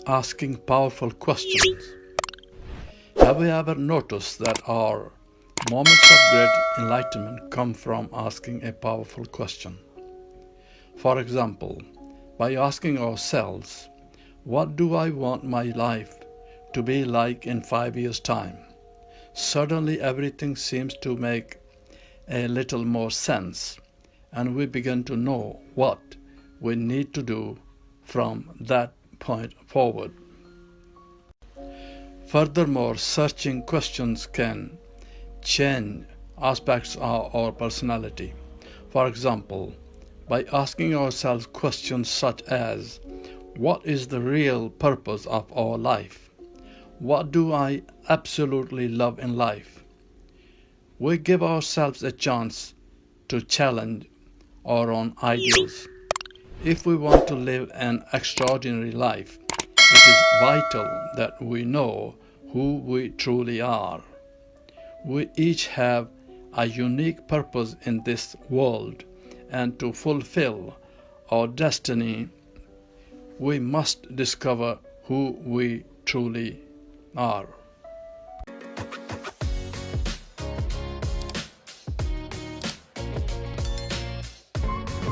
asking powerful questions. Have we ever noticed that our moments of great enlightenment come from asking a powerful question? For example, by asking ourselves, what do I want my life to be like in 5 years' time? Suddenly everything seems to make a little more sense, and we begin to know what we need to do from that point forward. Furthermore, searching questions can change aspects of our personality. For example, by asking ourselves questions such as, what is the real purpose of our life? What do I absolutely love in life? We give ourselves a chance to challenge our own ideals. If we want to live an extraordinary life, it is vital that we know who we truly are. We each have a unique purpose in this world, and to fulfill our destiny, we must discover who we truly are.